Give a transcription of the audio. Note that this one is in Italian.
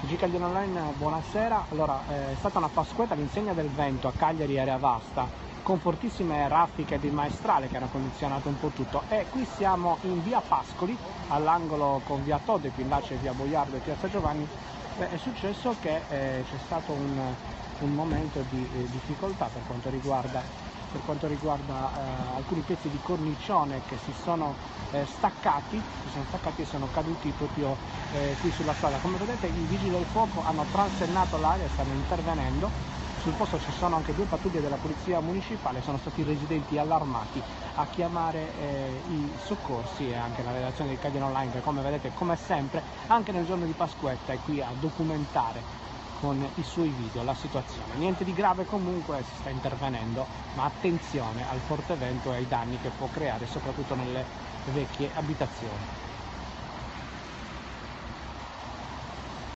Gcaglione Online, buonasera. Allora, è stata una Pasquetta all'insegna del vento a Cagliari e Area Vasta, con fortissime raffiche di maestrale che hanno condizionato un po' tutto, e qui siamo in via Pascoli, all'angolo con via Todde, più in là c'è via Boiardo e piazza Giovanni. È successo che c'è stato un momento di difficoltà per quanto riguarda alcuni pezzi di cornicione che si sono staccati e sono caduti proprio qui sulla strada. Come vedete, i vigili del fuoco hanno transennato l'area e stanno intervenendo. Sul posto ci sono anche 2 pattuglie della polizia municipale, sono stati i residenti allarmati a chiamare i soccorsi, e anche la redazione di Gcaglione Online, che come vedete, come sempre, anche nel giorno di Pasquetta è qui a documentare con i suoi video la situazione. Niente di grave comunque, si sta intervenendo, ma attenzione al forte vento e ai danni che può creare soprattutto nelle vecchie abitazioni.